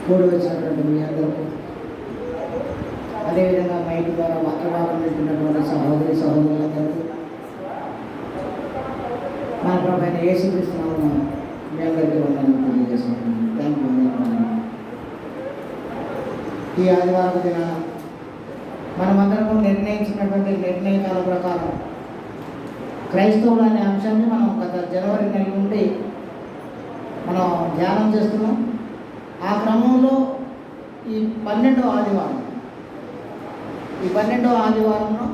కూడి వచ్చినటువంటి మీ అందరికీ, అదేవిధంగా మైక్ ద్వారా వాక్యభాగం వింటున్నటువంటి సహోదరి సహోదరులందరికీ మన ప్రభు అయిన యేసుక్రీస్తు నామమున మీ అందరికీ వందనాలు తెలియజేస్తున్నాను. Thank you. ఈ ఆదివారం దినాన మనమందరము నిర్ణయించినటువంటి నిర్ణయాల ప్రకారం క్రైస్తవులు అనే అంశాన్ని మనం గత జనవరి నెల నుండి మనం ధ్యానం చేస్తున్నాం. ఆ క్రమంలో ఈ 12వ ఆదివారంలో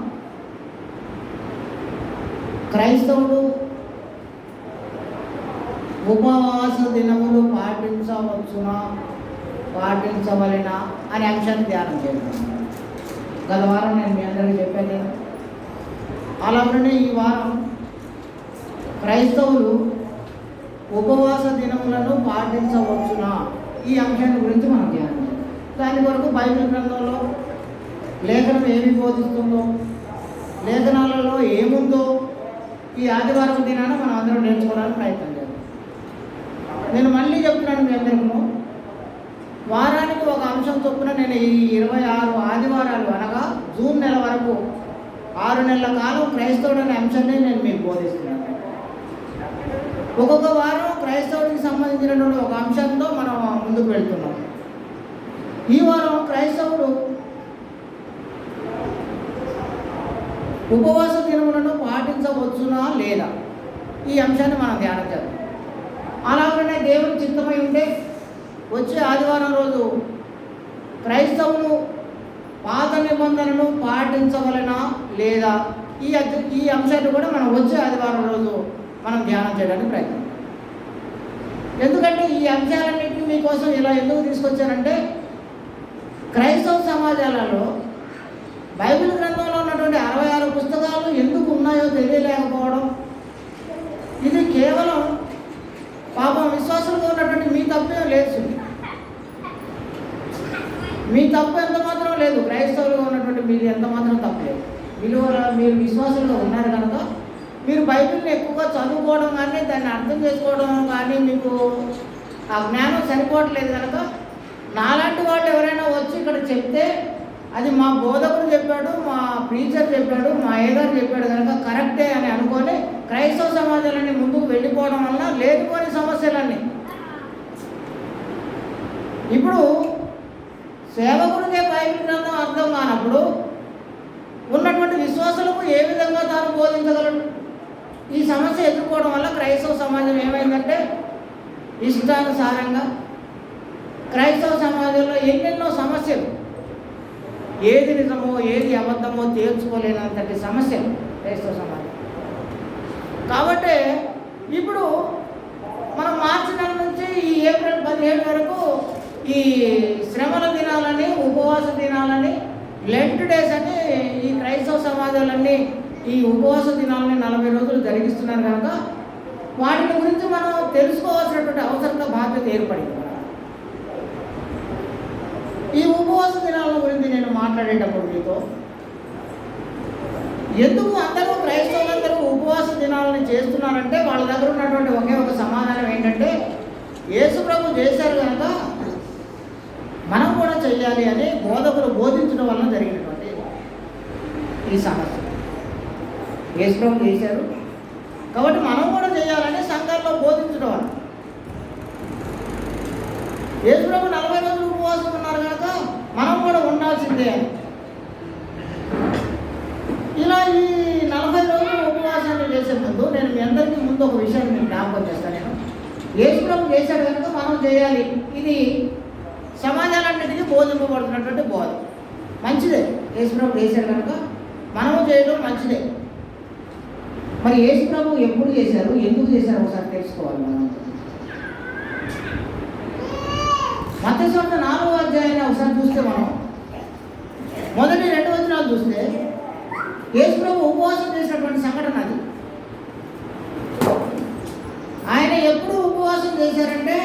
క్రైస్తవులు ఉపవాస దినములు పాటించవలెనా అనే అంశాన్ని ధ్యానం చేస్తున్నాను. గత వారం నేను మీ అందరికీ చెప్పాను. అలాగనే ఈ వారం క్రైస్తవులు ఉపవాస దినములను పాటించవచ్చునా ఈ అంశాన్ని గురించి మనం ధ్యానం చేయాలి. దాని కొరకు బైబిల్ గ్రంథంలో లేఖనం ఏమి బోధిస్తుందో, లేఖనాలలో ఏముందో ఈ ఆదివారం దినాన మనం అందరం నేర్చుకోవడానికి ప్రయత్నం చేయాలి. నేను మళ్ళీ చెప్తున్నాను మీ అందరికీ, వారానికి ఒక అంశం చొప్పున నేను ఈ 26 ఆదివారాలు అనగా జూన్ నెల వరకు 6 నెలల కాలం క్రైస్తవుడు అనే అంశాన్ని నేను మీకు బోధిస్తున్నాను. ఒక్కొక్క వారం క్రైస్తవుడికి సంబంధించినటువంటి ఒక అంశంతో మనం ముందుకు వెళ్తున్నాం. ఈ వారం క్రైస్తవుడు ఉపవాస దినములను పాటించవచ్చునా లేదా ఈ అంశాన్ని మనం ధ్యానం చేద్దాం. అలాగనే దేవుని చిత్తమై ఉంటే వచ్చే ఆదివారం రోజు క్రైస్తవులు పాత నిబంధనను పాటించవలెనా లేదా ఈ అంశాన్ని కూడా మనం వచ్చే ఆదివారం రోజు మనం ధ్యానం చేయడానికి ప్రయత్నం. ఎందుకంటే ఈ అంశాలన్నింటినీ మీకోసం ఇలా ఎందుకు తీసుకొచ్చానంటే, క్రైస్తవ సమాజాలలో బైబిల్ గ్రంథంలో ఉన్నటువంటి 66 పుస్తకాలు ఎందుకు ఉన్నాయో తెలియలేకపోవడం, ఇది కేవలం పాపం విశ్వాసులుగా ఉన్నటువంటి మీ తప్పేం లేదు. మీ తప్పు ఎంత మాత్రం లేదు. క్రైస్తవులుగా ఉన్నటువంటి మీరు ఎంత మాత్రం తప్పలేదు. మీరు విశ్వాసంలో ఉన్నారు కనుక మీరు బైబిల్ని ఎక్కువగా చదువుకోవడం కానీ దాన్ని అర్థం చేసుకోవడం కానీ మీకు ఆ జ్ఞానం సరిపోవట్లేదు కనుక నాలాంటి వాళ్ళు ఎవరైనా వచ్చి ఇక్కడ చెప్తే అది మా బోధకుడు చెప్పాడు, మా ప్రీచర్ చెప్పాడు, మా ఏదారు చెప్పాడు కనుక కరెక్టే అని అనుకొని క్రైస్తవ సమాజాలన్నీ ముందుకు వెళ్ళిపోవడం వల్ల లేనిపోని సమస్యలన్నీ. ఇప్పుడు సేవకుడికే బైబిల్ గ్రంథం అర్థం కానప్పుడు ఉన్నటువంటి విశ్వాసులకు ఏ విధంగా తాను బోధించగలడు? ఈ సమస్య ఎదుర్కోవడం వల్ల క్రైస్తవ సమాజం ఏమైందంటే ఇష్టానుసారంగా క్రైస్తవ సమాజంలో ఎన్నెన్నో సమస్యలు, ఏది నిజమో ఏది అబద్ధమో తేల్చుకోలేనంతటి సమస్యలు క్రైస్తవ సమాజం. కాబట్టి ఇప్పుడు మనం మార్చి నెల నుంచి ఈ ఏప్రిల్ 17 వరకు ఈ శ్రమల దినాలని, ఉపవాస దినాలని, లెంట్ డేస్ అని ఈ క్రైస్తవ సమాజాలన్నీ ఈ ఉపవాస దినాలని 40 రోజులు జరిగిస్తున్నారు కనుక వాటిని గురించి మనం తెలుసుకోవాల్సినటువంటి అవసరత బాధ్యత ఏర్పడింది. ఈ ఉపవాస దినాల గురించి నేను మాట్లాడేటప్పుడు మీతో ఎందుకు అందరూ క్రైస్తవులందరూ ఉపవాస దినాలని చేస్తున్నారంటే వాళ్ళ దగ్గర ఉన్నటువంటి ఒకే ఒక సమాధానం ఏంటంటే, యేసు ప్రభు చేశారు కనుక మనం కూడా చెయ్యాలి అని బోధకులు బోధించడం వలన జరిగినటువంటి ఈ సమస్య. యేసు ప్రభు చేశారు కాబట్టి మనం కూడా చేయాలని సంఘాల్లో బోధించడం వల్ల యేసు ప్రభు 40 రోజులు ఉపవాసం ఉన్నారు కనుక మనం కూడా ఉండాల్సిందే అని ఇలా ఈ 40 రోజులు ఉపవాసాన్ని చేసే ముందు నేను మీ అందరికీ ముందు ఒక విషయాన్ని నేను జ్ఞాపకం చేస్తాను. నేను యేసు ప్రభు చేశాడు కనుక మనం చేయాలి, ఇది సమాజాలన్నిటికీ బోధింపబడుతున్నటువంటి బోధ. మంచిదే, యేసు ప్రభు చేశాడు కనుక మనము చేయడం మంచిదే. మరి యేసు ప్రభు ఎప్పుడు చేశారు, ఎందుకు చేశారు ఒకసారి తెలుసుకోవాలి. మనం మత్తయి సువార్త 4వ అధ్యాయాన్ని ఒకసారి చూస్తే మనం మొదటి 2 వచనాలు చూస్తే యేసు ప్రభు ఉపవాసం చేసినటువంటి సంఘటన అది. ఆయన ఎప్పుడు ఉపవాసం చేశారంటే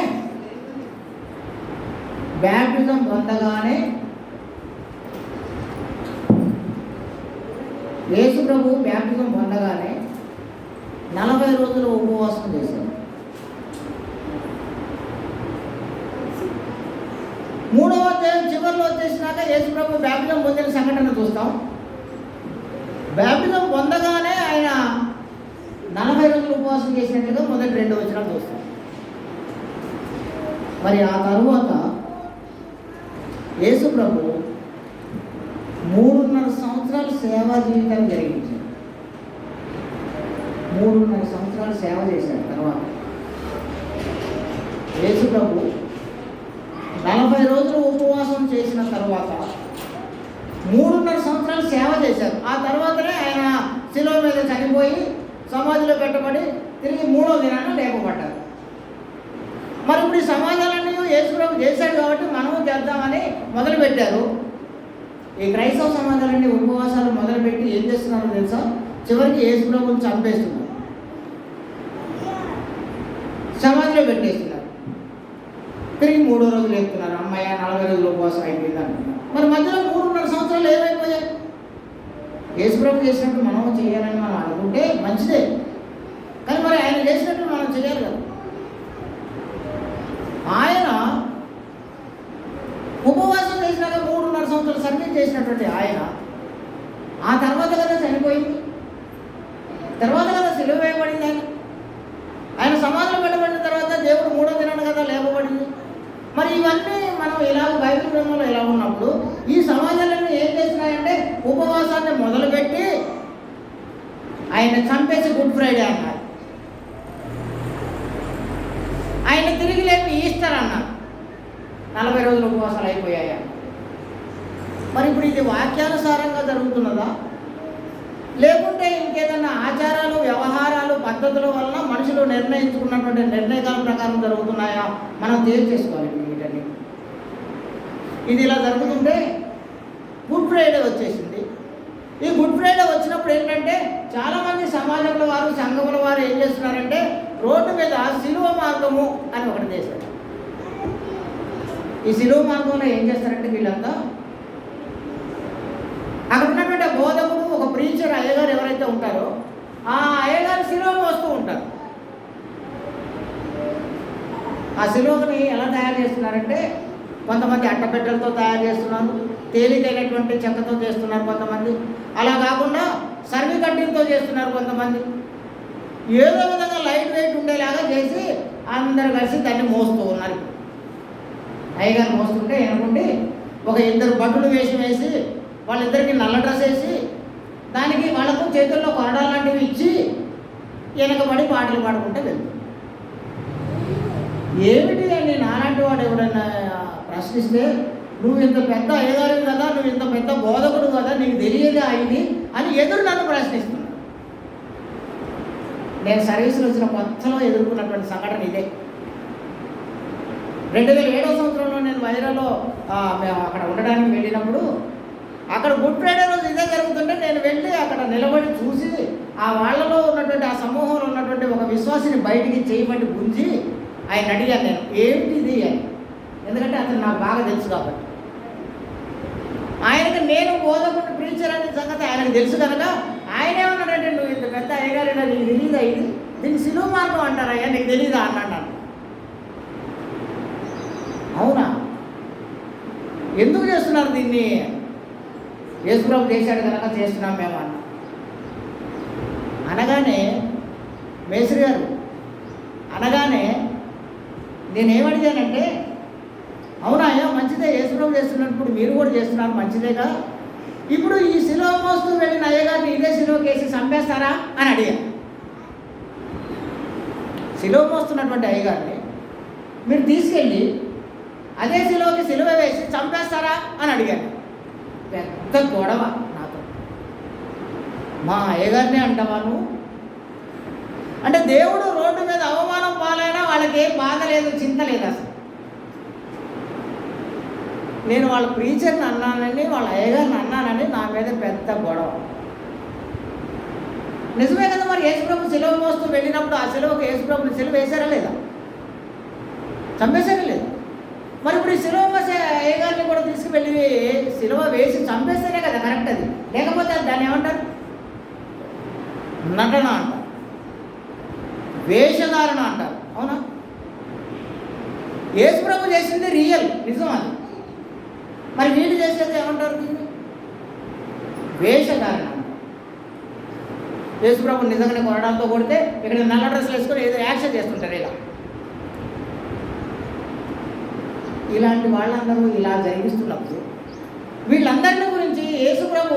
బ్యాప్టిజం పొందగానే యేసు ప్రభు బ్యాప్టిజం పొందగానే 40 రోజులు ఉపవాసం చేశారు. 3వ అధ్యాయం చివరిలో వచ్చేసినాక యేసుప్రభు బాప్టిజం పొందిన సంఘటన చూస్తాం. బాప్టిజం పొందగానే ఆయన 40 రోజులు ఉపవాసం చేసినట్లుగా మొదటి 2 వచనాలు చూస్తాం. మరి ఆ తరువాత యేసుప్రభు 3.5 సంవత్సరాలు సేవా జీవితాన్ని జరిగించాడు. 3.5 సంవత్సరాలు సేవ చేశాడు. తర్వాత యేసుప్రభు 40 రోజులు ఉపవాసం చేసిన తర్వాత 3.5 సంవత్సరాలు సేవ చేశారు. ఆ తర్వాతనే ఆయన శిలువ మీద చనిపోయి సమాధిలో పెట్టబడి తిరిగి 3వ దినాన లేపబడ్డారు. మరి ఇప్పుడు ఈ సమాజాలన్నీ యేసుప్రభు చేశాడు కాబట్టి మనము చేద్దామని మొదలుపెట్టారు. ఈ క్రైస్తవ సమాజాలన్నీ ఉపవాసాలు మొదలుపెట్టి ఏం చేస్తున్నారో తెలుసా? చివరికి యేసుప్రభుని చంపేస్తున్నారు, సమాధిలో పెట్టేస్తున్నారు. తిరిగి 3వ రోజు లేపుతున్నారు. అమ్మాయి 40 రోజులు ఉపవాసం అయిపోయింది అంటున్నారు. మరి మధ్యలో 3.5 సంవత్సరాలు ఏమైపోయాయి? యేసుప్రభు చేసినట్టు మనం చేయాలని మనం అనుకుంటే మంచిదే, కానీ మరి ఆయన చేసినట్టు మనం చేయాలి కదా. ఆయన ఉపవాసం చేసినాక 3.5 సంవత్సరాలు సర్వీస్ చేసినటువంటి ఆయన ఆ తర్వాత కదా చనిపోయింది, తర్వాత కదా సిలువ వేయబడింది. ఆయన సమాధిలో పెట్టబడిన తర్వాత దేవుడు 3వ దినాన కదా లేపబడింది. మరి ఇవన్నీ మనం ఇలా బైబిల్ గ్రంథంలో ఇలా ఉన్నప్పుడు ఈ సమాజాలన్నీ ఏం చేస్తున్నాయంటే ఉపవాసాన్ని మొదలుపెట్టి ఆయన చంపేసి గుడ్ ఫ్రైడే అన్నారు, ఆయన తిరిగి లేపి ఈస్టర్ అన్నారు. 40 రోజులు ఉపవాసాలు అయిపోయాయి. మరి ఇప్పుడు ఇది వాక్యానుసారంగా జరుగుతున్నదా, లేకుంటే ఇంకేదన్నా ఆచారాలు, వ్యవహారాలు, పద్ధతుల వలన మనుషులు నిర్ణయించుకున్నటువంటి నిర్ణయాల ప్రకారం జరుగుతున్నాయా? మనం తేల్చేసుకోవాలి వీటన్ని. ఇది ఇలా జరుగుతుంటే గుడ్ ఫ్రైడే వచ్చేసింది. ఈ గుడ్ ఫ్రైడే వచ్చినప్పుడు ఏంటంటే చాలామంది సమాజంలో వారు, సంఘముల వారు ఏం చేస్తున్నారంటే రోడ్డు మీద సిలువ మార్గము అని ఒకటి చేశారు. ఈ సిలువ మార్గంలో ఏం చేస్తారంటే వీళ్ళంతా అక్కడ ఉన్నటువంటి బోధకుడు, ఒక ప్రీచర్, అయ్యగారు ఎవరైతే ఉంటారో ఆ అయ్యగారు సిలువ మోస్తూ ఉంటారు. ఆ సిలువని ఎలా తయారు చేస్తున్నారంటే కొంతమంది అట్టపెట్టెలతో తయారు చేస్తున్నారు, తేలికైనటువంటి చెక్కతో చేస్తున్నారు కొంతమంది, అలా కాకుండా సర్వి కడ్డీలతో చేస్తున్నారు కొంతమంది. ఏదో విధంగా లైట్ వెయిట్ ఉండేలాగా చేసి అందరు కలిసి దాన్ని మోస్తూ ఉన్నారు. అయ్యగారు మోస్తుంటే వెనకుండి ఒక 2 భటులు వేషం వేసి వాళ్ళిద్దరికి నల్ల డ్రెస్ వేసి దానికి వాళ్ళకు చేతుల్లో కొరడాలు లాంటివి ఇచ్చి వెనకబడి పాటలు పాడుకుంటే వెళ్తారు. ఏమిటి అని నాలాంటి వాడు ఎవరైనా ప్రశ్నిస్తే, నువ్వు ఇంత పెద్ద అయ్యగారు కదా, నువ్వు ఇంత పెద్ద బోధకుడు కదా, నీకు తెలియదా ఇది అని ఎదురు నన్ను ప్రశ్నిస్తున్నాను. నేను సర్వీసులు వచ్చిన కొత్తలో ఎదుర్కొన్నటువంటి సంఘటన ఇదే. 2007వ సంవత్సరంలో నేను వైరాలో మేము అక్కడ ఉండడానికి వెళ్ళినప్పుడు అక్కడ గుడ్ ఫ్రైడే రోజు ఇదే జరుగుతుంటే నేను వెళ్ళి అక్కడ నిలబడి చూసి ఆ వాళ్ళలో ఉన్నటువంటి ఆ సమూహంలో ఉన్నటువంటి ఒక విశ్వాసిని బయటికి చేయబట్టి గుంజి ఆయన అడిగాను, నేను ఏమిటి ఇది అని. ఎందుకంటే అతను నాకు బాగా తెలుసు కాబట్టి. ఆయనకి నేను బోధకుడు, ప్రీచర్ అనే సంగతి ఆయనకు తెలుసు కనుక ఆయన ఏమన్నాడంటే, నువ్వు ఇంత పెద్ద అయ్యగారైనా నీకు తెలియదా ఇది, దీన్ని సిలువ మార్గం అంటారయ్యా, నీకు తెలీదా అన్నాడు. అవునా, ఎందుకు చేస్తున్నారు దీన్ని? యేసుప్రభు చేశాడు కనుక చేస్తున్నాం మేము అన్న. అనగానే మేస్త్రి గారు అనగానే నేనేమడిగానంటే, అవునా అయ్యా మంచిదే, యేసుప్రభు చేస్తున్నప్పుడు మీరు కూడా చేస్తున్నారు మంచిదేగా, ఇప్పుడు ఈ సిలువ మోస్తూ వెళ్ళిన అయ్యగారిని ఇదే సిలువకి వేసి చంపేస్తారా అని అడిగాను. సిలువ మోస్తున్నటువంటి అయ్యగారిని మీరు తీసుకెళ్ళి అదే సిలువకి సిలువ వేసి చంపేస్తారా అని అడిగాను. పెద్ద గొడవ నాతో. మా అయ్యగారిని అంటావా నువ్వు అంటే? దేవుడు రోడ్డు మీద అవమానం పాలైనా వాళ్ళకి ఏం బాధ లేదు, చింత లేదు అసలు. నేను వాళ్ళ ప్రీచర్ని అన్నానని, వాళ్ళ అయ్యగారిని అన్నానని నా మీద పెద్ద గొడవ. నిజమే కదా, మరి యేసుప్రభు సిలువ మోస్తూ వెళ్ళినప్పుడు ఆ సిలువకు యేసుప్రభుని సిలువ వేశారా లేదా? చంపేశారా లేదా? మరి ఇప్పుడు ఈ సిలువ మోసే అయ్యగారిని కూడా తీసుకువెళ్ళి సిలువ వేసి చంపేస్తేనే కదా కరెక్ట్ అది. లేకపోతే దాన్ని ఏమంటారు? నటన అంటారు, వేషధారణ అంటారు. అవునా? యేసుప్రభు చేసింది రియల్, నిజం. అది మరి వీళ్ళు చేసేది ఏమంటారు? దీన్ని వేషధారణ. యేసుప్రభు నిజంగానే కొనడంతో కొడితే ఇక్కడ నల్ల డ్రెస్సులు వేసుకొని ఏదో యాక్షన్ చేస్తుంటారు. ఇలాంటి వాళ్ళందరూ ఇలా జరిగిస్తున్నప్పుడు వీళ్ళందరిని గురించి యేసుప్రభు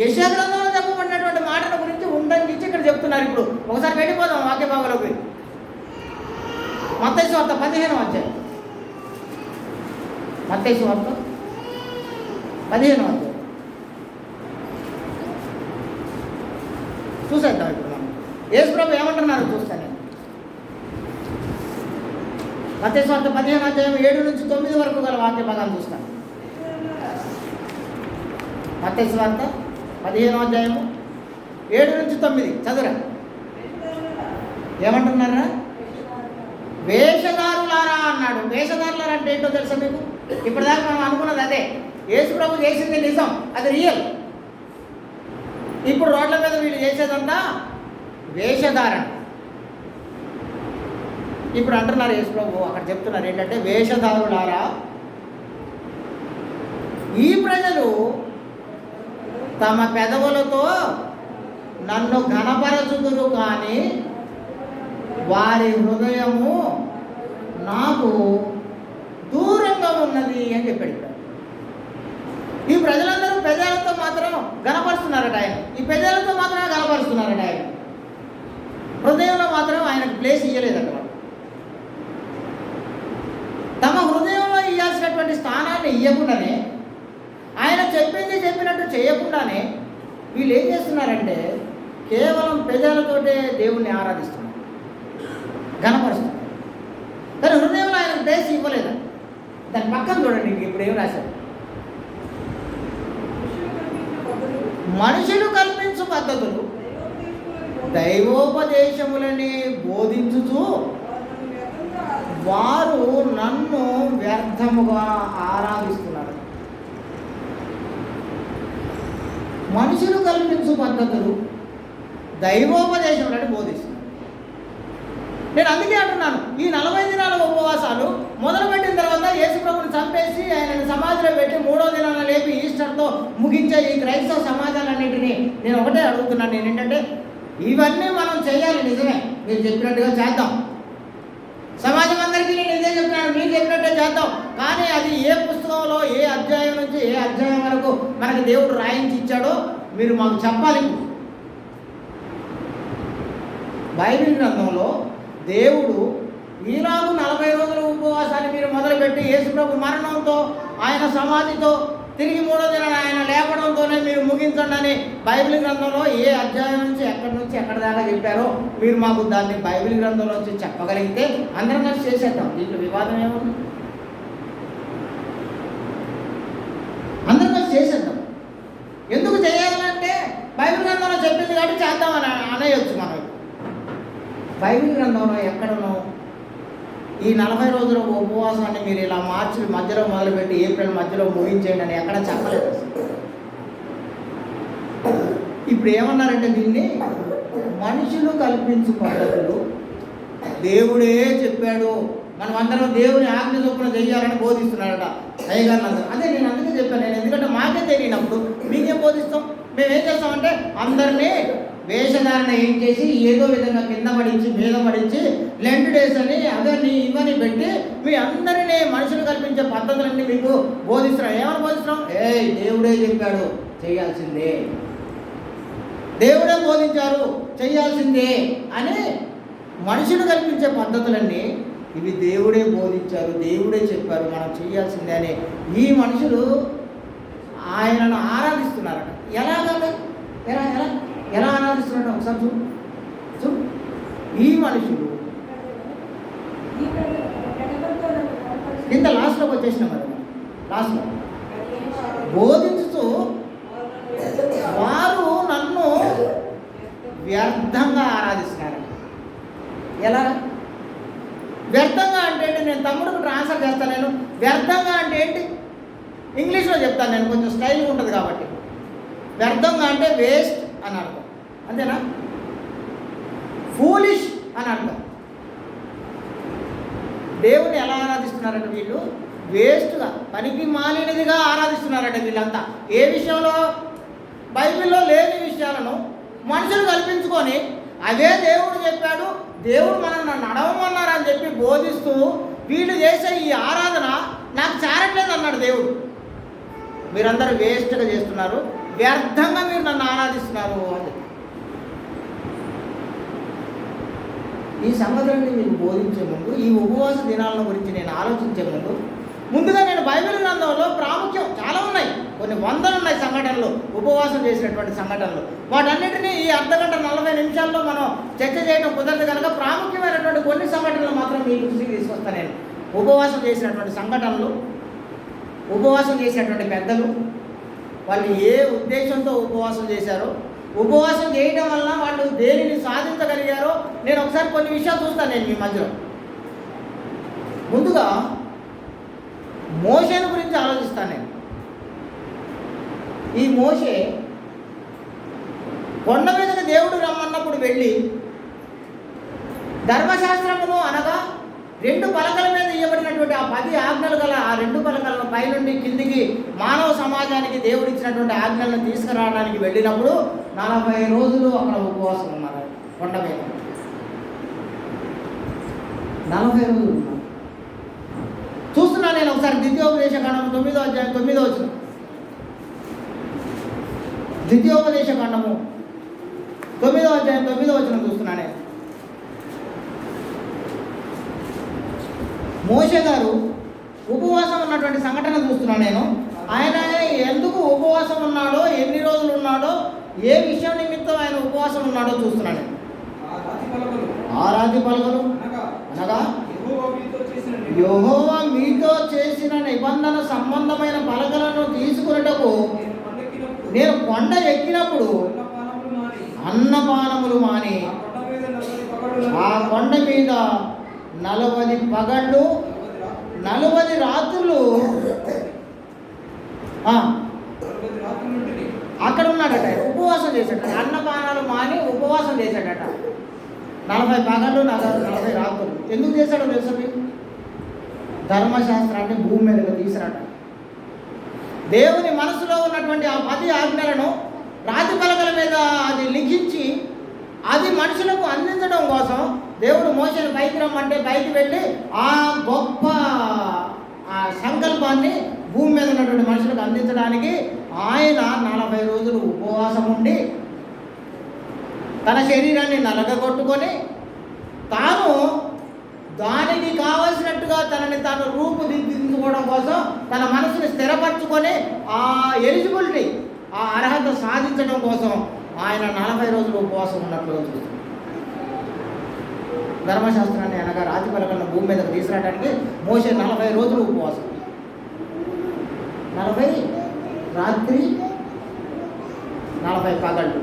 యెషయా గ్రంథంలో చెప్పబడినటువంటి మాటల గురించి ఉండండి ఇక్కడ చెప్తున్నారు. ఇప్పుడు ఒకసారి వెళ్ళిపోదాం వాక్య భాగంలోకి. మత్తయి సువార్త 15వ అధ్యాయం. మత్తయి సువార్త 15వ అధ్యాయం చూసేద్దాం. ఇప్పుడు మనం యేసుప్రభు ఏమంటున్నారో చూస్తాను. మత్తయి సువార్త 15వ అధ్యాయం 7 నుంచి 9 వరకు గల వాక్య భాగాన్ని చూస్తాను. మత్తయి సువార్త 15వ అధ్యాయము 7 నుంచి 9 చదువురా. ఏమంటున్నారా? వేషధారులారా అన్నాడు. వేషధారులారా అంటే ఏంటో తెలుసా మీకు? ఇప్పటిదాకా మనం అనుకున్నది అదే. యేసుప్రభు చేసింది నిజం, అది రియల్. ఇప్పుడు రోడ్ల మీద వీళ్ళు చేసేదంతా వేషధారణ. ఇప్పుడు అంటున్నారు యేసుప్రభు అక్కడ చెప్తున్నారు ఏంటంటే, వేషధారులారా, ఈ ప్రజలు తమ పెదవులతో నన్ను ఘనపరచుదురు కానీ వారి హృదయము నాకు దూరంగా ఉన్నది అని చెప్పాడు. ఈ ప్రజలందరూ పెదాలతో మాత్రం ఘనపరుస్తున్నారట ఆయన. ఈ పెదాలతో మాత్రమే ఘనపరుస్తున్నారట ఆయన. హృదయంలో మాత్రం ఆయనకు ప్లేస్ ఇవ్వలేదట. తమ హృదయంలో ఇవ్వాల్సినటువంటి స్థానాన్ని ఇవ్వకుండానే, ఆయన చెప్పింది చెప్పినట్టు చేయకుండానే వీళ్ళు ఏం చేస్తున్నారంటే కేవలం పెదాలతోటే దేవుణ్ణి ఆరాధిస్తున్నారు, ఘనపరుస్తున్నారు. కానీ హృదయంలో ఆయనకు ప్లేస్ ఇవ్వలేదు. దాని పక్కన చూడండి, ఇప్పుడు ఏం రాశారు? మనుషులు కల్పించు పద్ధతులు దైవోపదేశములని బోధించుచు వారు నన్ను వ్యర్థముగా ఆరాధిస్తున్నారు. మనుషులు కల్పించు పద్ధతులు దైవోపదేశములని బోధిస్తున్నారు. నేను అందుకే అంటున్నాను, ఈ 40 దినాల ఉపవాసాలు మొదలుపెట్టిన తర్వాత యేసుప్రభుని చంపేసి ఆయనని సమాధిలో పెట్టి 3వ దినాన లేపి ఈస్టర్తో ముగించే ఈ క్రైస్తవ సమాజాలన్నింటినీ నేను ఒకటే అడుగుతున్నాను. నేను ఏంటంటే, ఇవన్నీ మనం చేయాలి, నిజమే, మీరు చెప్పినట్టుగా చేద్దాం. సమాజం అందరికీ నేను ఇదే చెప్తున్నాను, మీరు చెప్పినట్టే చేద్దాం. కానీ అది ఏ పుస్తకంలో ఏ అధ్యాయం నుంచి ఏ అధ్యాయం వరకు మనకి దేవుడు రాయించి ఇచ్చాడో మీరు మాకు చెప్పాలి. బైబిల్ గ్రంథంలో దేవుడు ఈనాడు 40 రోజుల ఉపవాసాన్ని మీరు మొదలుపెట్టి యేసుప్రభు మరణంతో ఆయన సమాధితో తిరిగి 3వ దినాన ఆయన లేపడంతోనే మీరు ముగించండి అని బైబిల్ గ్రంథంలో ఏ అధ్యాయం నుంచి ఎక్కడి దాకా చెప్పారో మీరు మాకు దాన్ని బైబిల్ గ్రంథంలో నుంచి చెప్పగలిగితే అందరం కలిసి చేసేద్దాం. దీంట్లో వివాదం ఏముంది? అందరం కలిసి చేసేద్దాం. ఎందుకు చేయాలంటే బైబిల్ గ్రంథంలో చెప్పింది కాబట్టి చేద్దామని అనేయచ్చు. మనం బైబిల్ గ్రంథంలో ఎక్కడనో ఈ 40 రోజుల ఉపవాసాన్ని మీరు ఇలా మార్చి మధ్యలో మొదలుపెట్టి ఏప్రిల్ మధ్యలో ముగించేయండి అని ఎక్కడ చెప్పలేదు. ఇప్పుడు ఏమన్నారంటే, దీన్ని మనుషులు కల్పించు పద్ధతులు దేవుడే చెప్పాడు, మనం అందరం దేవుని ఆజ్ఞ చొప్పున చెయ్యాలని బోధిస్తున్నాడట అయ్యగారు అందరూ. అదే నేను అందుకే చెప్పాను. నేను ఎందుకంటే మాకే తెలియనప్పుడు మీకేం బోధిస్తాం? మేము ఏం చేస్తామంటే అందరినీ వేషధారణ ఏం చేసి ఏదో విధంగా కింద పడించి మీద పడించి లెంట్ డేస్ అని అవన్నీ ఇవన్నీ పెట్టి మీ అందరినీ మనుషులు కల్పించే పద్ధతులన్నీ మీకు బోధిస్తున్నాం. ఏమని బోధిస్తున్నాం? దేవుడే చెప్పాడు చేయాల్సిందే, దేవుడే బోధించారు చేయాల్సిందే అని మనుషులు కల్పించే పద్ధతులన్నీ ఇవి దేవుడే బోధించారు, దేవుడే చెప్పారు, మనం చేయాల్సిందే అని ఈ మనుషులు ఆయనను ఆరాధిస్తున్నారట. ఎలాగంటే ఎలా ఎలా ఎలా ఆరాధిస్తున్నాడు ఒకసారి చూడు. ఈ మనుషులు కింద లాస్ట్లోకి వచ్చేసినాం కదా, లాస్ట్లో బోధించుతూ వారు నన్ను వ్యర్థంగా ఆరాధిస్తున్నారు. ఎలా వ్యర్థంగా అంటే ఏంటి? నేను తమ్ముడికి ట్రాన్స్ఫర్ చేస్తాను. నేను వ్యర్థంగా అంటే ఏంటి ఇంగ్లీష్లో చెప్తాను, నేను కొంచెం స్టైల్గా ఉంటుంది కాబట్టి. వ్యర్థంగా అంటే వేస్ట్ అని అర్థం, అంతేనా? ఫూలిష్ అని అర్థం. దేవుని ఎలా ఆరాధిస్తున్నారంటే వీళ్ళు వేస్ట్గా పనికి మాలినదిగా ఆరాధిస్తున్నారట వీళ్ళంతా. ఏ విషయంలో? బైబిల్లో లేని విషయాలను మనుషులు కల్పించుకొని అవే దేవుడు చెప్పాడు, దేవుడు మనల్ని నడవమన్నారని చెప్పి బోధిస్తూ వీళ్ళు చేసే ఈ ఆరాధన నాకు చేరట్లేదు అన్నాడు దేవుడు. మీరందరూ వేస్ట్గా చేస్తున్నారు, వ్యర్థంగా మీరు నన్ను ఆరాధిస్తున్నారు అని. ఈ సంగతులన్నీ మీకు బోధించే ముందు, ఈ ఉపవాస దినాలను గురించి నేను ఆలోచించే ముందుగా నేను బైబిల్ గ్రంథంలో ప్రాముఖ్యం చాలా ఉన్నాయి, కొన్ని వందలు ఉన్నాయి సంఘటనలు, ఉపవాసం చేసినటువంటి సంఘటనలు. వాటన్నిటినీ ఈ అర్ధగంట 40 నిమిషాల్లో మనం చర్చ చేయడం కుదరదు కనుక ప్రాముఖ్యమైనటువంటి కొన్ని సంఘటనలు మాత్రం మీ దృష్టికి తీసుకొస్తాను నేను. ఉపవాసం చేసినటువంటి సంఘటనలు, ఉపవాసం చేసినటువంటి పెద్దలు, వాళ్ళు ఏ ఉద్దేశంతో ఉపవాసం చేశారో, ఉపవాసం చేయడం వల్ల వాళ్ళు దేనిని సాధించగలిగారో నేను ఒకసారి కొన్ని విషయాలు చూస్తాను నేను మీ మధ్యలో. ముందుగా మోషేను గురించి ఆలోచిస్తాను నేను. ఈ మోషే కొండ మీదకి దేవుడు రమ్మన్నప్పుడు వెళ్ళి ధర్మశాస్త్రమును అనగా 2 పలకల మీద ఇవ్వబడినటువంటి ఆ 10 ఆజ్ఞలు గల ఆ 2 పలకలను పైనుండి కిందికి మానవ సమాజానికి దేవుడు ఇచ్చినటువంటి ఆజ్ఞలను తీసుకురావడానికి వెళ్ళినప్పుడు 40 రోజులు అక్కడ ఉపవాసం ఉన్నారు కొండ మీద. 40 రోజులు ఉన్నారు. చూస్తున్నాను నేను ఒకసారి ద్వితీయోపదేశకాండము 9వ అధ్యాయం 9వ వచనం. ద్వితీయోపదేశకాండము 9వ అధ్యాయం 9వ వచనం చూస్తున్నాను నేను. మోషే గారు ఉపవాసం ఉన్నటువంటి సంఘటన చూస్తున్నాను నేను. ఆయన ఎందుకు ఉపవాసం ఉన్నాడో, ఎన్ని రోజులు ఉన్నాడో, ఏ విషయం నిమిత్తం ఆయన ఉపవాసం ఉన్నాడో చూస్తున్నాను నేను. ఆ రాతి పలకలు అనగా యెహోవా మీతో చేసిన నిబంధన సంబంధమైన పలకలను తీసుకున్నటకు నేను కొండ ఎక్కినప్పుడు అన్నపానములు మాని ఆ కొండ మీద 40 పగళ్ళు 40 రాత్రులు అక్కడ ఉన్నాడట. ఉపవాసం చేశాడట, అన్నపానాలు మాని ఉపవాసం చేశాడట. 40 పగళ్ళు 40 రాత్రులు. ఎందుకు చేశాడో తెలుసా మీకు? ధర్మశాస్త్రాన్ని భూమి మీదకి తీసినట్ట. దేవుని మనసులో ఉన్నటువంటి ఆ 10 ఆజ్ఞలను రాతి పలకల మీద అది లిఖించి అది మనుషులకు అందించడం కోసం దేవుడు మోషేను పైకి రమ్మంటే పైకి వెళ్ళి ఆ గొప్ప ఆ సంకల్పాన్ని భూమి మీద ఉన్నటువంటి మనుషులకు అందించడానికి ఆయన 40 రోజులు ఉపవాసం ఉండి తన శరీరాన్ని నలగగొట్టుకొని తాను దానికి కావలసినట్టుగా తనని తాను రూపుదిద్దుకోవడం కోసం తన మనసుని స్థిరపరచుకొని ఆ ఎలిజిబిలిటీ, ఆ అర్హత సాధించడం కోసం ఆయన 40 రోజులు ఉపవాసం ఉన్నట్లుగా చూస్తాం. ధర్మశాస్త్రాన్ని అనగా రాతి పలకలను భూమి మీదకు తీసుకురావడానికి మోషే 40 రోజులు ఉపవాసం, 40 రాత్రి 40 పగళ్ళు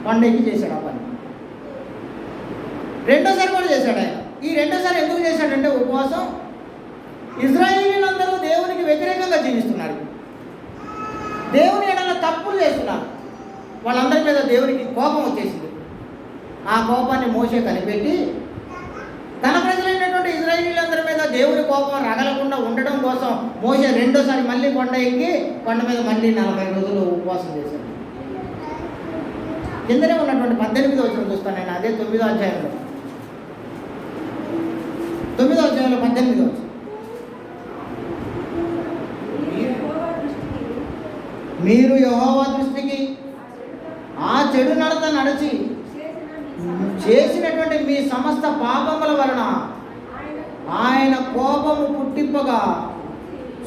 కొండెక్కి చేశాడు ఆ పని. రెండోసారి కూడా చేశాడు ఆయన. ఈ రెండోసారి ఎందుకు చేశాడంటే ఉపవాసం ఇశ్రాయేలీయులందరూ దేవునికి వ్యతిరేకంగా జీవిస్తున్నారు, దేవుని ఎడల తప్పులు చేస్తున్నారు. వాళ్ళందరి మీద దేవునికి కోపం వచ్చేసింది. ఆ కోపాన్ని మోషే కనిపెట్టి తన ప్రజలైనటువంటి ఇశ్రాయేలీయులందరి మీద దేవుని కోపం రగలకుండా ఉండడం కోసం మోషే రెండోసారి మళ్ళీ కొండ ఎక్కి కొండ మీద మళ్ళీ 40 రోజులు ఉపవాసం చేశాడు. కిందనే ఉన్నటువంటి 18వ వచనం చూస్తాను నేను. అదే 9వ అధ్యాయంలో 9వ అధ్యాయంలో 18వ వచనం. మీరు యెహోవా దృష్టికి ఆ చెడు నడత నడిచి చేసినటువంటి మీ సమస్త పాపముల వలన ఆయన కోపము పుట్టింపగా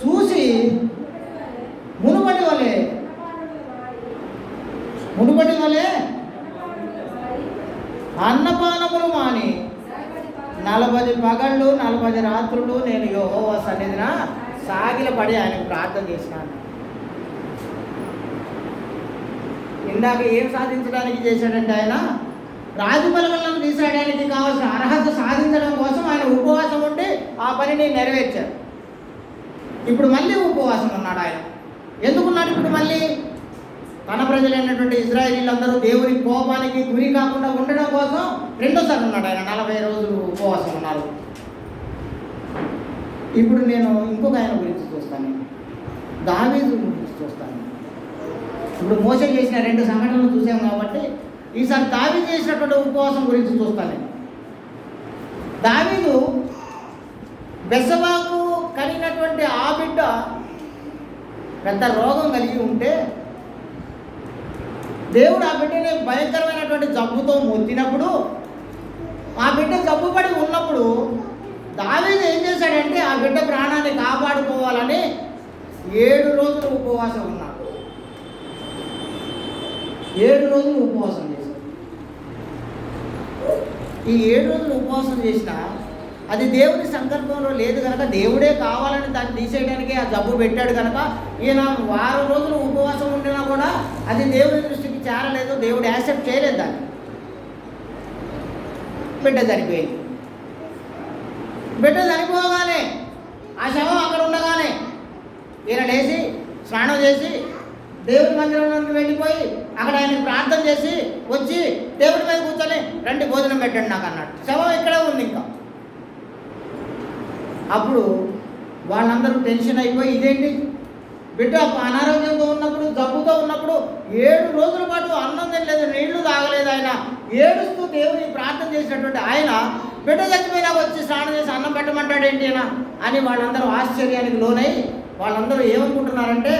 చూసి మునుపటి వలె అన్నపానములు మాని 40 పగళ్ళు 40 రాత్రులు నేను యెహోవా సన్నిధిన సాగిలపడి ఆయనకు ప్రార్థన చేసినాను. ఇందాక ఏం సాధించడానికి చేశాడంటే ఆయన రాజు పలకలను తీసేయడానికి కావాల్సిన అర్హత సాధించడం కోసం ఆయన ఉపవాసం ఉండి ఆ పనిని నెరవేర్చారు. ఇప్పుడు మళ్ళీ ఉపవాసం ఉన్నాడు ఆయన. ఎందుకున్నాడు ఇప్పుడు మళ్ళీ? తన ప్రజలైనటువంటి ఇశ్రాయేలీయులందరూ దేవుని కోపానికి గురి కాకుండా ఉండడం కోసం రెండోసారి ఉన్నాడు ఆయన. 40 రోజులు ఉపవాసం ఉన్నారు. ఇప్పుడు నేను ఇంకొక ఆయన గురించి చూస్తాను, దావీదు గురించి చూస్తాను. ఇప్పుడు మోసే చేసిన 2 సంఘటనలు చూసాము కాబట్టి ఈసారి దావీదు చేసినటువంటి ఉపవాసం గురించి చూస్తాను. దావీదు బెత్షెబాకు కలిగినటువంటి ఆ బిడ్డ పెద్ద రోగం కలిగి ఉంటే దేవుడు ఆ బిడ్డని భయంకరమైనటువంటి జబ్బుతో మొత్తినప్పుడు, ఆ బిడ్డ జబ్బు పడి ఉన్నప్పుడు దావీదు ఏం చేశాడంటే ఆ బిడ్డ ప్రాణాన్ని కాపాడుకోవాలని 7 రోజులు ఉపవాసం ఉన్నాడు. 7 రోజులు ఉపవాసం చేశాడు. ఈ 7 రోజులు ఉపవాసం చేసినా అది దేవుని సంకల్పంలో లేదు కనుక, దేవుడే కావాలని దాన్ని తీసేయడానికి ఆ జబ్బు పెట్టాడు కనుక ఈయన వారం రోజులు ఉపవాసం ఉండినా కూడా అది దేవుని దృష్టికి చేరలేదు, దేవుడు యాక్సెప్ట్ చేయలేదు దాన్ని. బిడ్డ చనిపోయింది. బిడ్డ చనిపోగానే ఆ శవం అక్కడ ఉండగానే ఈయన లేచి స్నానం చేసి దేవుని మందిరంలోకి వెళ్ళిపోయి అక్కడ ఆయన ప్రార్థన చేసి వచ్చి దేవుడి మీద కూర్చొని రండి భోజనం పెట్టండి నాకు అన్నాడు. శవం ఇక్కడే ఉంది. ఇంకా అప్పుడు వాళ్ళందరూ టెన్షన్ అయిపోయి ఇదేంటి బిడ్డ అనారోగ్యంతో ఉన్నప్పుడు, జబ్బుతో ఉన్నప్పుడు 7 రోజుల పాటు అన్నం తినలేదు, నీళ్లు తాగలేదు, ఆయన ఏడుస్తూ దేవుని ప్రార్థన చేసినటువంటి ఆయన బిడ్డ చచ్చిపోయినా వచ్చి స్నానం చేసి అన్నం పెట్టమంటాడేంటి అని వాళ్ళందరూ ఆశ్చర్యానికి లోనై వాళ్ళందరూ ఏమనుకుంటున్నారంటే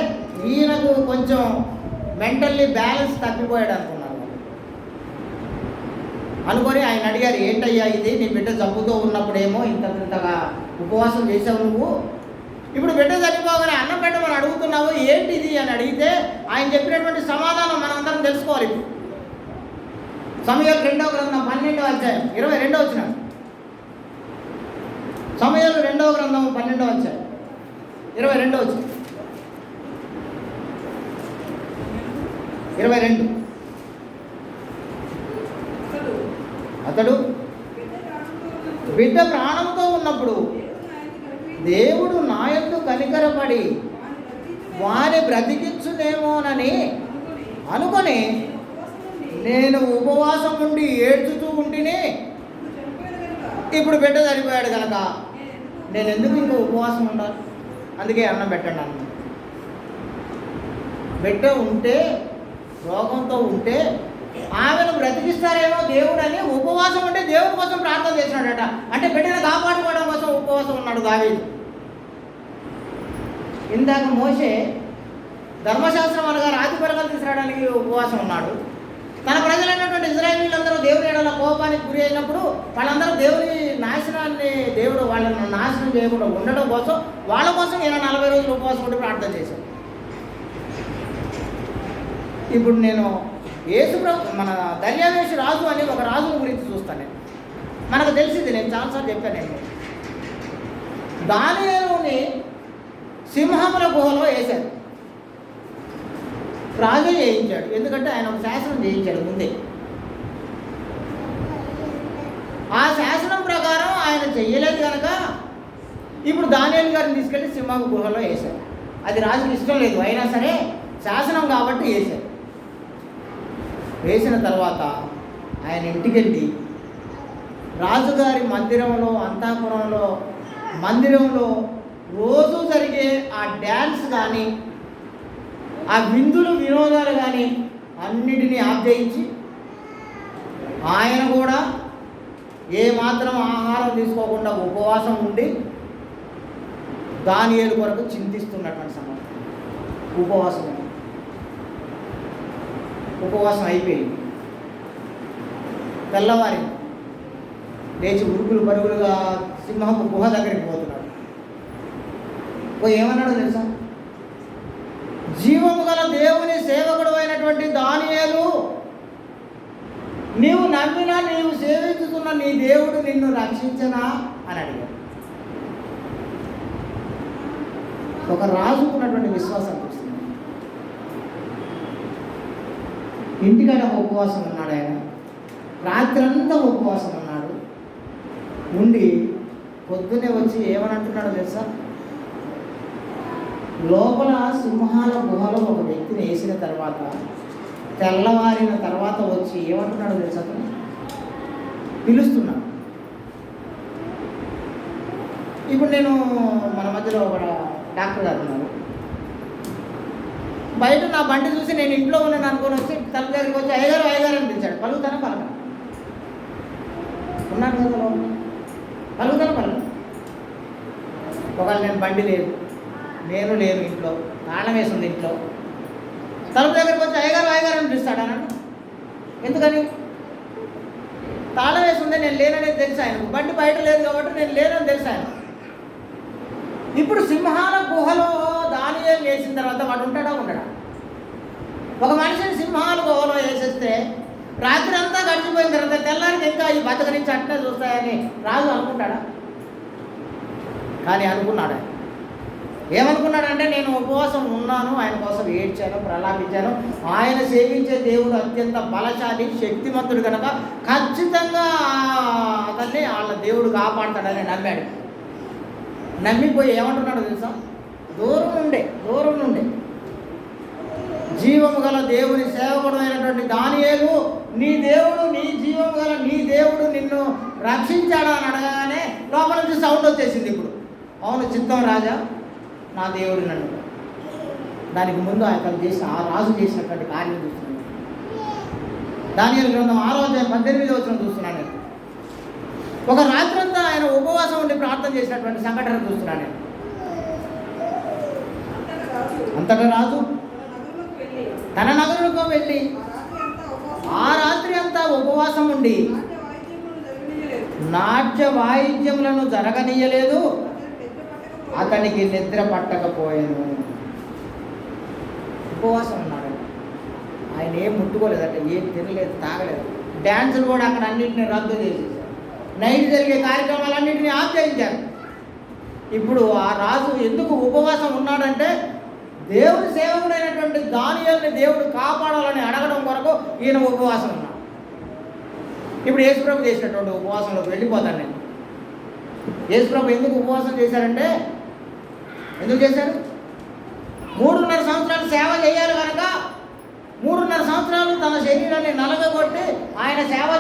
ఈయనకు కొంచెం మెంటల్లీ బ్యాలెన్స్ తప్పిపోయాడు అనుకొని ఆయన అడిగారు, ఏంటయ్యా ఇది, నీ బిడ్డ జబ్బుతో ఉన్నప్పుడేమో ఇంతగా ఉపవాసం చేసావు నువ్వు, ఇప్పుడు బిడ్డ చనిపోగానే అన్నం పెట్టమని అడుగుతున్నావు, ఏంటిది అని అడిగితే ఆయన చెప్పినటువంటి సమాధానం మనందరం తెలుసుకోవాలి. సమూయేలు 2వ గ్రంథం 12వ అధ్యాయం 22వ వచనం. సమూయేలు 2వ గ్రంథం 12వ అధ్యాయం 22వ వచనం. 22. అతడు బిడ్డ ప్రాణంతో ఉన్నప్పుడు దేవుడు నా యందు కనికరపడి వారి బ్రతికించునేమోనని అనుకొని నేను ఉపవాసం ఉండి ఏడ్చుతూ ఉంటేనే ఇప్పుడు బిడ్డ చనిపోయాడు కనుక నేను ఎందుకు ఇంకో ఉపవాసం ఉండాలి, అందుకే అన్నం పెట్టండి అన్న. బిడ్డ ఉంటే రోగంతో ఉంటే ఆమెను బ్రతికిస్తారేమో దేవుడు అని ఉపవాసం ఉంటే దేవుడి కోసం ప్రార్థన చేసినాడట. అంటే బిడ్డను కాపాడుకోవడం కోసం ఉపవాసం ఉన్నాడు దావీదు. ఇందాక మోషే ధర్మశాస్త్రం అనగా రాతి పలకలు తీసుకురావడానికి ఉపవాసం ఉన్నాడు. తన ప్రజలైనటువంటి ఇశ్రాయేలీయులందరూ దేవుని ఎడల కోపానికి గురి అయినప్పుడు వాళ్ళందరూ దేవుని నాశనాన్ని, దేవుడు వాళ్ళని నాశనం చేయకుండా ఉండడం కోసం వాళ్ళ కోసం ఈయన 40 రోజులు ఉపవాసం ఉండి ప్రార్థన చేశాడు. ఇప్పుడు నేను మన దర్యావేషు రాజు అని ఒక రాజుల గురించి చూస్తాను. నేను మనకు తెలిసింది, నేను చాలాసార్లు చెప్పాను. నేను దానియేలుని సింహముల గుహలో వేశాడు, రాజు చేయించాడు. ఎందుకంటే ఆయన ఒక శాసనం చేయించాడు ముందే. ఆ శాసనం ప్రకారం ఆయన చెయ్యలేదు కనుక ఇప్పుడు దానియేలు గారిని తీసుకెళ్ళి సింహం గుహలో వేశాడు. అది రాజుకి ఇష్టం లేదు, అయినా సరే శాసనం కాబట్టి వేశాడు. వేసిన తర్వాత ఆయన ఇంటికి వెళ్ళి రాజుగారి మందిరంలో రోజు జరిగే ఆ డ్యాన్స్ కానీ ఆ విందులు వినోదాలు కానీ అన్నిటినీ ఆప్యాయించి ఆయన కూడా ఏమాత్రం ఆహారం తీసుకోకుండా ఉపవాసం ఉండి దానియేలు కొరకు చింతిస్తున్నటువంటి సమయం. ఉపవాసం అయిపోయింది. తెల్లవారి లేచి ఉరుకులు పరుగులుగా సింహపు గుహ దగ్గరికి పోతున్నాడు. ఏమన్నాడో తెలుసా? జీవము గల దేవుని సేవకుడు అయినటువంటి దానియేలు, నీవు నమ్మినా నీవు సేవించుతున్న నీ దేవుడు నిన్ను రక్షించనా అని అడిగాడు. ఒక రాజుకున్నటువంటి విశ్వాసం చూస్తుంది. ఇంటికాడ ఉపవాసం ఉన్నాడు ఆయన, రాత్రంతా ఉపవాసం ఉన్నాడు. ఉండి పొద్దున్నే వచ్చి ఏమని అంటున్నాడో తెలుసా? లోపల సింహాల గుహలో ఒక వ్యక్తిని వేసిన తర్వాత తెల్లవారిన తర్వాత వచ్చి ఏమంటున్నాడో తెలుసా? పిలుస్తున్నాడు. ఇప్పుడు నేను మన మధ్యలో ఒక డాక్టర్ గారు ఉన్నారు, బయట నా బండి చూసి నేను ఇంట్లో ఉన్నాను అనుకొని వచ్చి తలుపు దగ్గరికి వచ్చి అయ్యగారు అయ్యగారు అని పిలిచాడు. పలుకుతానా పలక? ఉన్నాను కదా పలుకుతానా పలక? ఒకవేళ నేను బండి లేదు, నేను లేను, ఇంట్లో తాళం వేసింది, ఇంట్లో తలుపు దగ్గరికి వచ్చి అయ్యగారు అయ్యగారు అని పిలుస్తాడు అన్నాడు. ఎందుకని? తాళం వేసిందే, నేను లేననేది తెలుసు ఆయనకు. బండి బయట లేదు కాబట్టి నేను లేనని తెలుసు ఆయన. ఇప్పుడు సింహాల గుహలో దానియేలు వేసిన తర్వాత వాడు ఉంటాడా ఉండడా? ఒక మనిషిని సింహాల గుహలో వేసేస్తే రాత్రి అంతా గడిచిపోయిన తర్వాత తెల్లారికి ఇంకా ఈ బతక నుంచి అట్నే చూస్తాయని రాజు అనుకుంటాడా? కానీ అనుకున్నాడు. ఆయన ఏమనుకున్నాడంటే, నేను ఉపవాసం ఉన్నాను, ఆయన కోసం ఏడ్చాను, ప్రలాపించాను, ఆయన సేవించే దేవుడు అత్యంత బలశాలి, శక్తిమంతుడు కనుక ఖచ్చితంగా అతన్ని వాళ్ళ దేవుడు కాపాడతాడని నమ్మాడు. నమ్మిపోయి ఏమంటున్నాడో తెలుసా? దూరం నుండే జీవము గల దేవుని సేవకుడు అయినటువంటి దానియేలు, నీ దేవుడు, నీ జీవము గల నీ దేవుడు నిన్ను రక్షించాడా అని అడగానే లోపల నుంచి సౌండ్ వచ్చేసింది. ఇప్పుడు అవును చిత్తం రాజా, నా దేవుడు నన్ను. దానికి ముందు ఆయన చేసిన ఆ రాజు చేసినటువంటి కార్యం చూస్తున్నాను. దానియేలు గ్రంథం 6వ అధ్యాయం 18వ వచనం చూస్తున్నాను నేను. ఒక రాత్రంతా ఆయన ఉపవాసం ఉండి ప్రార్థన చేసినటువంటి సంఘటన చూస్తున్నాను నేను. అంతటా రాజు తన నగరులకు వెళ్ళి ఆ రాత్రి అంతా ఉపవాసం ఉండి నాట్య వాయిద్యములను జరగనీయలేదు, అతనికి నిద్ర పట్టకపోయాను. ఉపవాసం ఉన్నాడు ఆయన. ఏం ముట్టుకోలేదట, ఏం తినలేదు, తాగలేదు. డ్యాన్సులు కూడా అక్కడ అన్నింటినీ రద్దు చేసేసారు. నైట్ జరిగే కార్యక్రమాలన్నింటినీ ఆఫ్ చేయించారు. ఇప్పుడు ఆ రాజు ఎందుకు ఉపవాసం ఉన్నాడంటే, దేవుని సేవకుడైనటువంటి దానియేలుని దేవుడు కాపాడాలని అడగడం కొరకు ఈయన ఉపవాసం ఉన్నాడు. ఇప్పుడు యేసుప్రభు చేసినటువంటి ఉపవాసంలోకి వెళ్ళిపోతాను నేను. యేసుప్రభు ఎందుకు ఉపవాసం చేశారంటే, ఎందుకు చేశారు? 3.5 సంవత్సరాలు సేవ చేయాలి కనుక 3.5 సంవత్సరాలు తన శరీరాన్ని నలగగొట్టి ఆయన సేవ